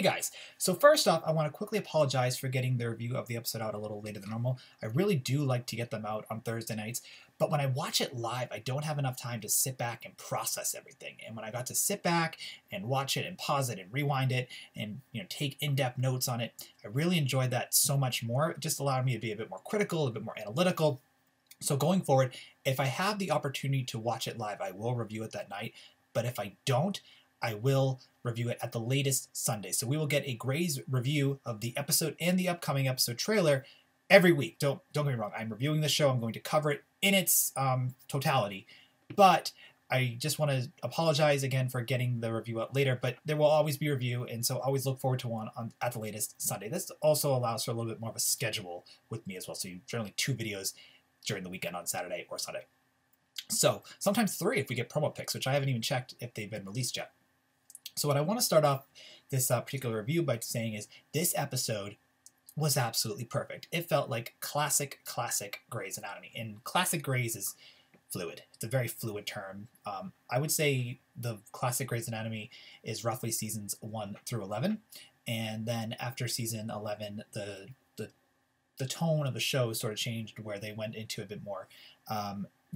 Hey guys, so first off, I want to quickly apologize for getting the review of the episode out a little later than normal. I really do like to get them out on Thursday nights, but when I watch it live, I don't have enough time to sit back and process everything. And when I got to sit back and watch it and pause it and rewind it and take in-depth notes on it, I really enjoyed that so much more. It just allowed me to be a bit more critical, a bit more analytical. So going forward, if I have the opportunity to watch it live, I will review it that night. But if I don't, I will review it at the latest Sunday. So we will get a Grey's review of the episode and the upcoming episode trailer every week. Don't get me wrong. I'm reviewing the show. I'm going to cover it in its totality. But I just want to apologize again for getting the review out later. But there will always be a review, and so always look forward to one at the latest Sunday. This also allows for a little bit more of a schedule with me as well. So you generally 2 videos during the weekend on Saturday or Sunday. So sometimes 3 if we get promo picks, which I haven't even checked if they've been released yet. So what I want to start off this particular review by saying is this episode was absolutely perfect. It felt like classic Grey's Anatomy. And classic Grey's is fluid. It's a very fluid term. I would say the classic Grey's Anatomy is roughly seasons 1 through 11. And then after season 11, the tone of the show sort of changed where they went into a bit more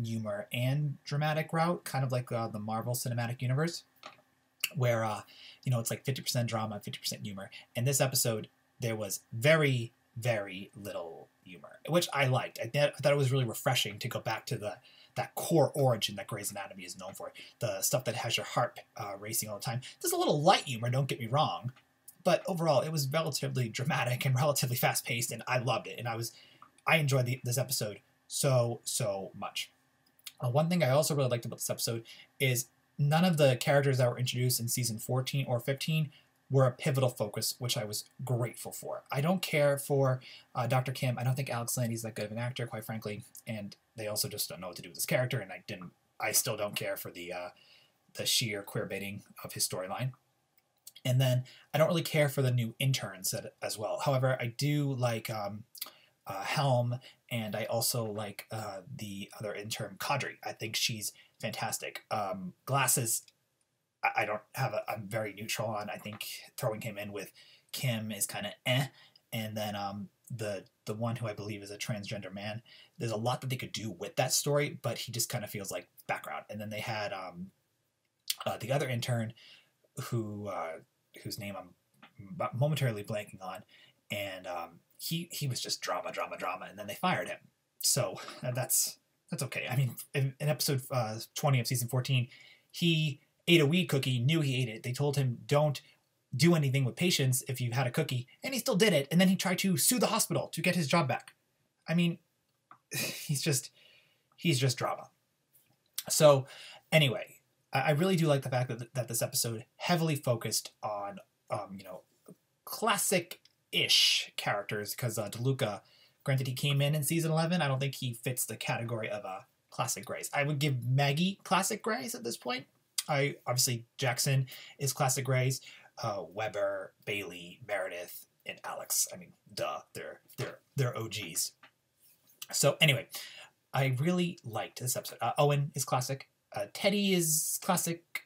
humor and dramatic route, kind of like the Marvel Cinematic Universe, where it's like 50% drama, 50% humor. In this episode, there was very, very little humor, which I liked. I thought it was really refreshing to go back to that core origin that Grey's Anatomy is known for, the stuff that has your heart racing all the time. There's a little light humor, don't get me wrong, but overall, it was relatively dramatic and relatively fast-paced, and I loved it. And I enjoyed this episode so much. One thing I also really liked about this episode is none of the characters that were introduced in season 14 or 15 were a pivotal focus, which I was grateful for. I don't care for Dr. Kim. I don't think Alex Landy's that good of an actor, quite frankly, and they also just don't know what to do with this character, and I still don't care for the sheer queer baiting of his storyline. And then I don't really care for the new interns as well. However, I do like Helm, and I also like the other intern, Kadri. I think she's fantastic. Glasses, I'm very neutral on. I think throwing him in with Kim is kind of eh. And then the one who I believe is a transgender man, there's a lot that they could do with that story, but he just kind of feels like background. And then they had the other intern whose name I'm momentarily blanking on, and he was just drama, and then they fired him. So that's okay. I mean, in episode 20 of season 14, he ate a weed cookie, knew he ate it. They told him, don't do anything with patients if you've had a cookie, and he still did it, and then he tried to sue the hospital to get his job back. I mean, he's just drama. So anyway, I really do like the fact that this episode heavily focused on classic-ish characters, because DeLuca, granted he came in season 11, I don't think he fits the category of a classic Greys. I would give Maggie classic Greys at this point. Obviously Jackson is classic Greys. Weber, Bailey, Meredith, and Alex. I mean, duh, they're OGs. So anyway, I really liked this episode. Owen is classic. Teddy is classic.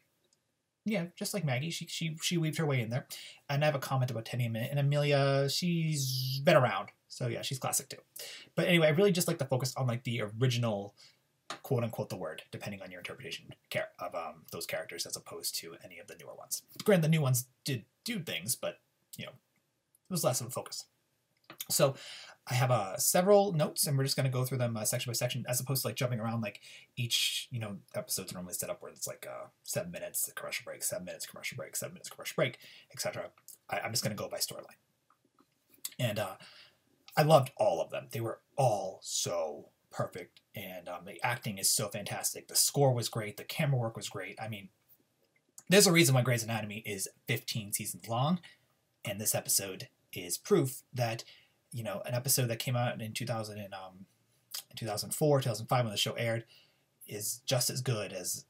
Yeah, just like Maggie, she weaved her way in there. And I have a comment about Teddy in a minute. And Amelia, she's been around, so yeah, she's classic too. But anyway, I really just like to focus on like the original, quote unquote, the word, depending on your interpretation of those characters, as opposed to any of the newer ones. Granted, the new ones did do things, but it was less of a focus. So I have several notes, and we're just going to go through them section by section, as opposed to like jumping around. Like each episode's normally set up where it's like 7 minutes commercial break, 7 minutes commercial break, 7 minutes commercial break, etc. I'm just going to go by storyline, and I loved all of them. They were all so perfect, and the acting is so fantastic. The score was great. The camera work was great. I mean, there's a reason why Grey's Anatomy is 15 seasons long, and this episode is proof that an episode that came out in 2004, 2005 when the show aired is just as good as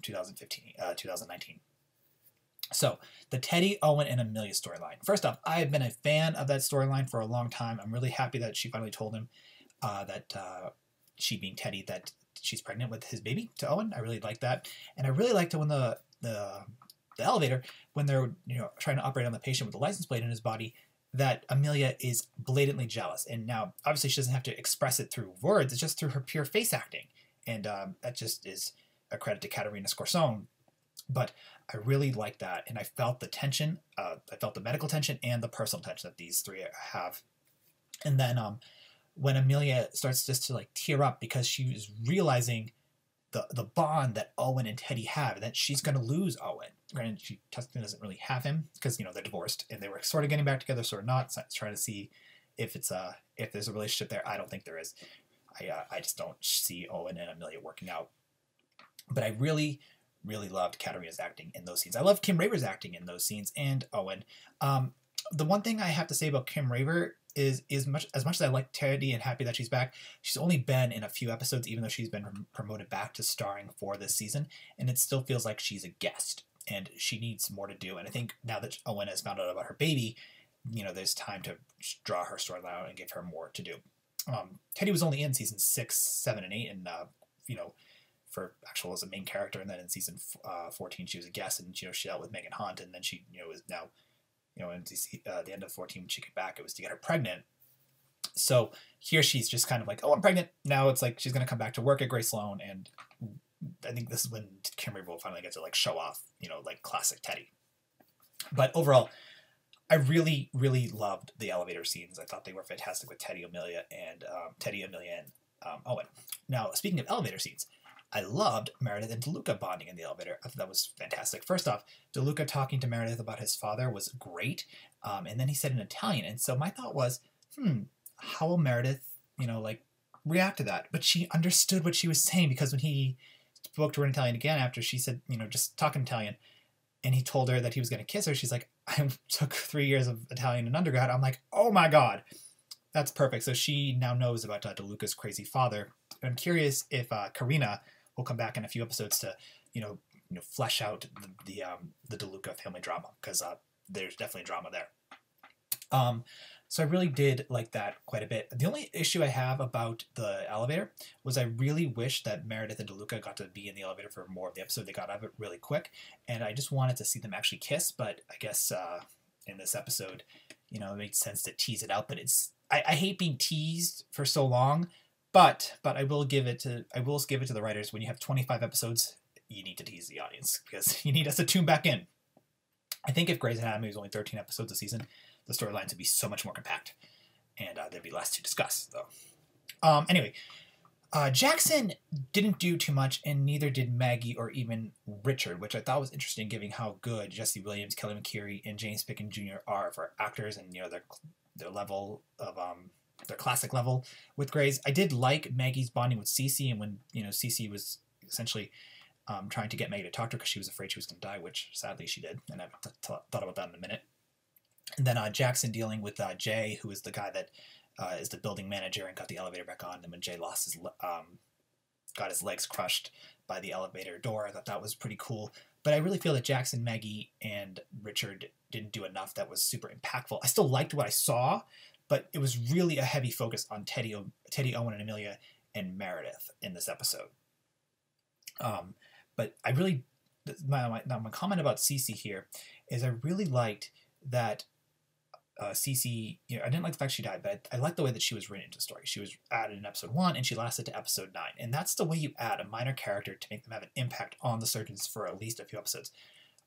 2015, 2019. So the Teddy, Owen, and Amelia storyline. First off, I have been a fan of that storyline for a long time. I'm really happy that she finally told him that she, being Teddy, that she's pregnant with his baby, to Owen. I really like that, and I really liked it when the the elevator, when they're trying to operate on the patient with the license plate in his body, that Amelia is blatantly jealous. And now, obviously, she doesn't have to express it through words. It's just through her pure face acting. And that just is a credit to Katerina Scorsone. But I really like that. And I felt the tension. I felt the medical tension and the personal tension that these three have. And then when Amelia starts just to like tear up because she is realizing the bond that Owen and Teddy have, and that she's going to lose Owen. Granted, she doesn't really have him because they're divorced and they were sort of getting back together, sort of not. So trying to see if there's a relationship there. I don't think there is. I just don't see Owen and Amelia working out. But I really, really loved Katerina's acting in those scenes. I love Kim Raver's acting in those scenes and Owen. The one thing I have to say about Kim Raver is as much as I like Teddy and happy that she's back, she's only been in a few episodes, even though she's been promoted back to starring for this season, and it still feels like she's a guest, and she needs more to do. And I think now that Owen has found out about her baby, there's time to draw her storyline out and give her more to do. Teddy was only in season 6, 7, and 8, and for actual as a main character, and then in season 14 she was a guest, and she dealt with Megan Hunt, and then she is now in the end of 14 when she came back, it was to get her pregnant. So here she's just kind of like, oh, I'm pregnant. Now it's like she's going to come back to work at Grey-Sloan, and I think this is when Kim Raver will finally get to like show off, like classic Teddy. But overall, I really, really loved the elevator scenes. I thought they were fantastic with Teddy, Amelia, and Owen. Now, speaking of elevator scenes, I loved Meredith and DeLuca bonding in the elevator. I thought that was fantastic. First off, DeLuca talking to Meredith about his father was great. And then he said in Italian. And so my thought was, how will Meredith, react to that? But she understood what she was saying, because when he spoke to her in Italian again after she said, just talking Italian, and he told her that he was going to kiss her, she's like, I took 3 years of Italian in undergrad. I'm like, oh my God, that's perfect. So she now knows about DeLuca's crazy father. I'm curious if Karina will come back in a few episodes to, flesh out the DeLuca family drama, because there's definitely drama there. So I really did like that quite a bit. The only issue I have about the elevator was I really wish that Meredith and DeLuca got to be in the elevator for more of the episode. They got out of it really quick, and I just wanted to see them actually kiss, but I guess in this episode, it made sense to tease it out, but I hate being teased for so long. But I will give it to the writers. When you have 25 episodes, you need to tease the audience, because you need us to tune back in. I think if Grey's Anatomy was only 13 episodes a season, the storylines would be so much more compact, and there'd be less to discuss, though. Anyway, Jackson didn't do too much, and neither did Maggie or even Richard, which I thought was interesting, given how good Jesse Williams, Kelly McKeary, and James Pickens Jr. are for actors, and their level of their classic level with Grey's. I did like Maggie's bonding with Cece, and when Cece was essentially trying to get Maggie to talk to her because she was afraid she was going to die, which sadly she did, and I've thought about that in a minute. And then Jackson dealing with Jay, who is the guy that is the building manager and got the elevator back on. And when Jay got his legs crushed by the elevator door, I thought that was pretty cool. But I really feel that Jackson, Maggie, and Richard didn't do enough that was super impactful. I still liked what I saw, but it was really a heavy focus on Teddy, Owen, and Amelia, and Meredith in this episode. But I really, my comment about Cece here is I really liked that Cece, I didn't like the fact she died, but I liked the way that she was written into the story. She was added in episode 1, and she lasted to episode 9. And that's the way you add a minor character to make them have an impact on the surgeons for at least a few episodes.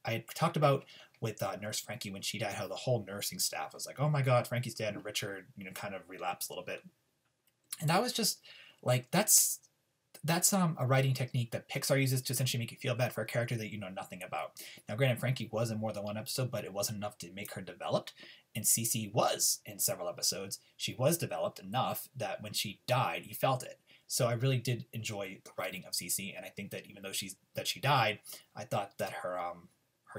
I had talked about with Nurse Frankie when she died, how the whole nursing staff was like, oh my God, Frankie's dead, and Richard, kind of relapsed a little bit. And I was just like, that's a writing technique that Pixar uses to essentially make you feel bad for a character that you know nothing about. Now, granted, Frankie was in more than one episode, but it wasn't enough to make her developed. And Cece was in several episodes. She was developed enough that when she died, you felt it. So I really did enjoy the writing of Cece, and I think that even though she died, I thought that her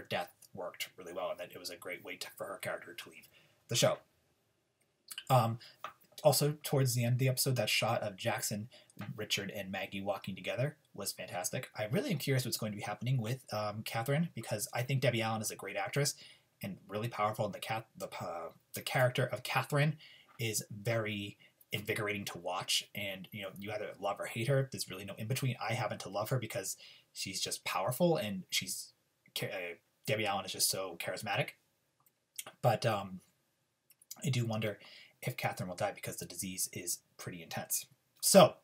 death worked really well, and that it was a great way for her character to leave the show. Also, towards the end of the episode, that shot of Jackson, Richard, and Maggie walking together was fantastic. I really am curious what's going to be happening with Catherine, because I think Debbie Allen is a great actress and really powerful. And the character of Catherine is very invigorating to watch. And you either love or hate her. There's really no in between. I happen to love her because she's just powerful, and she's Debbie Allen is just so charismatic. But I do wonder if Catherine will die because the disease is pretty intense. So,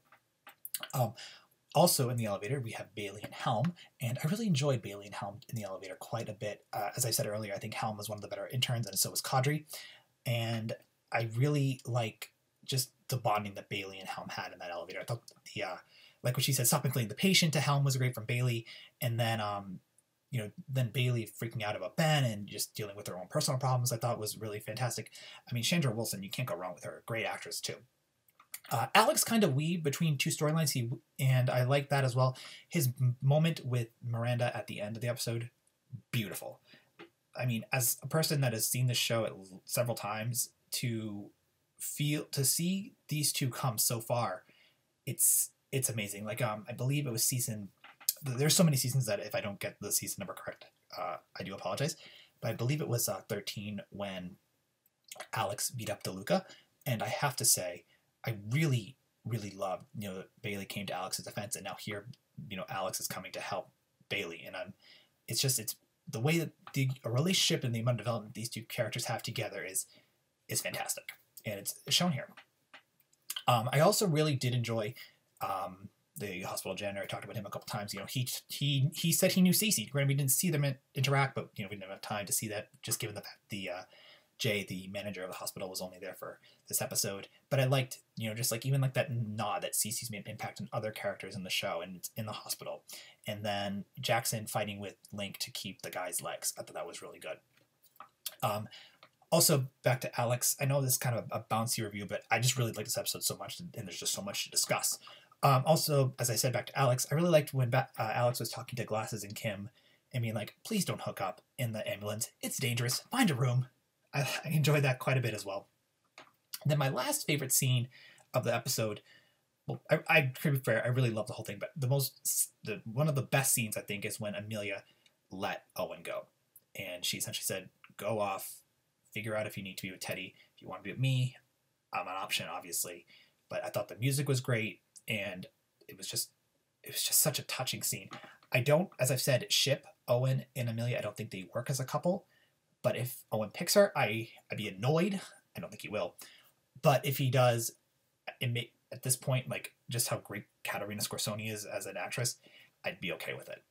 also in the elevator, we have Bailey and Helm, and I really enjoyed Bailey and Helm in the elevator quite a bit. As I said earlier, I think Helm was one of the better interns, and so was Kadri. And I really like just the bonding that Bailey and Helm had in that elevator. I thought the like what she said, stop cleaning the patient to Helm was great from Bailey, and then then Bailey freaking out about Ben and just dealing with her own personal problems, I thought was really fantastic. I mean, Chandra Wilson, you can't go wrong with her. Great actress too. Alex kind of weaved between two storylines, and I like that as well. His moment with Miranda at the end of the episode, beautiful. I mean, as a person that has seen this show several times, to see these two come so far, it's amazing. Like I believe it was there's so many seasons that if I don't get the season number correct, I do apologize. But I believe it was 13 when Alex beat up DeLuca, and I have to say, I really, really loved, that Bailey came to Alex's defense, and now here, Alex is coming to help Bailey, and it's the way that the relationship and the amount of development these two characters have together is fantastic, and it's shown here. I also really did enjoy the hospital janitor. I talked about him a couple times. He said he knew Cece. Granted, we didn't see them interact, but we didn't have time to see that, just given the fact Jay, the manager of the hospital, was only there for this episode. But I liked, just like even like that nod that Cece's made an impact on other characters in the show and in the hospital. And then Jackson fighting with Link to keep the guy's legs. I thought that was really good. Also, back to Alex. I know this is kind of a bouncy review, but I just really like this episode so much, and there's just so much to discuss. Also, as I said, back to Alex, I really liked when Alex was talking to Glasses and Kim and being like, please don't hook up in the ambulance. It's dangerous. Find a room. I enjoyed that quite a bit as well. Then my last favorite scene of the episode, well, I to be fair, I really love the whole thing, but one of the best scenes, I think, is when Amelia let Owen go. And she essentially said, go off, figure out if you need to be with Teddy. If you want to be with me, I'm an option, obviously. But I thought the music was great, and it was just such a touching scene. I don't, as I've said, ship Owen and Amelia. I don't think they work as a couple. But if Owen picks her, I'd be annoyed. I don't think he will. But if he does, at this point, like just how great Katerina Scorsoni is as an actress, I'd be okay with it.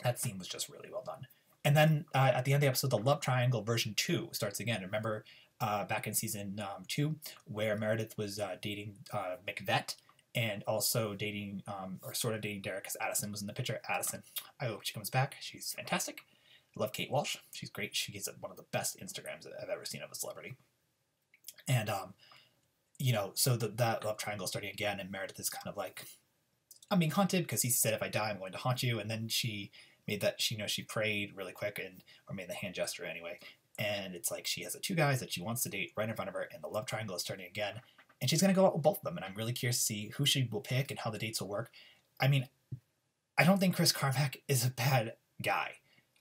That scene was just really well done. And then at the end of the episode, the love triangle version 2 starts again. Remember back in season 2 where Meredith was dating McVet and also dating or sort of dating Derek because Addison was in the picture. Addison, I hope she comes back. She's fantastic. Love Kate Walsh. She's great. She's one of the best Instagrams I've ever seen of a celebrity. And, so that love triangle starting again, and Meredith is kind of like, I'm being haunted because he said, if I die, I'm going to haunt you. And then she made that, she prayed really quick or made the hand gesture anyway. And it's like she has the two guys that she wants to date right in front of her, and the love triangle is starting again. And she's going to go out with both of them. And I'm really curious to see who she will pick and how the dates will work. I mean, I don't think Chris Carmack is a bad guy.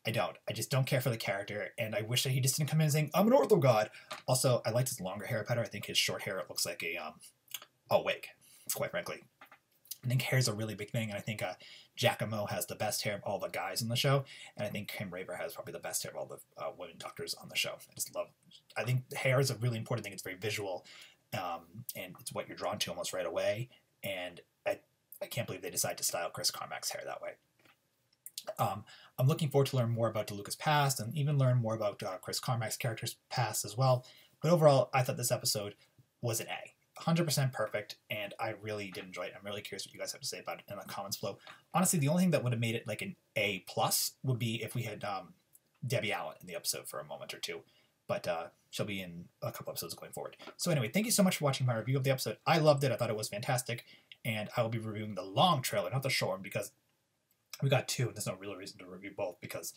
I don't. I just don't care for the character, and I wish that he just didn't come in saying, I'm an ortho god. Also, I liked his longer hair better. I think his short hair, it looks like a wig, quite frankly. I think hair is a really big thing, and I think Giacomo has the best hair of all the guys on the show, and I think Kim Raver has probably the best hair of all the women doctors on the show. I think hair is a really important thing. It's very visual, and it's what you're drawn to almost right away, and I can't believe they decided to style Chris Carmack's hair that way. I'm looking forward to learn more about DeLuca's past and even learn more about Chris Carmack's character's past as well. But overall, I thought this episode was an A. 100% perfect, and I really did enjoy it. I'm really curious what you guys have to say about it in the comments below. Honestly, the only thing that would have made it like an A+ would be if we had Debbie Allen in the episode for a moment or two. But she'll be in a couple episodes going forward. So anyway, thank you so much for watching my review of the episode. I loved it. I thought it was fantastic. And I will be reviewing the long trailer, not the short one, because we got two, and there's no real reason to review both because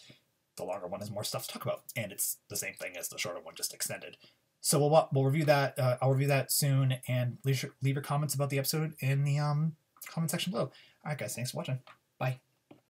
the longer one has more stuff to talk about, and it's the same thing as the shorter one, just extended. So we'll review that. I'll review that soon, and leave your comments about the episode in the comment section below. All right, guys, thanks for watching. Bye.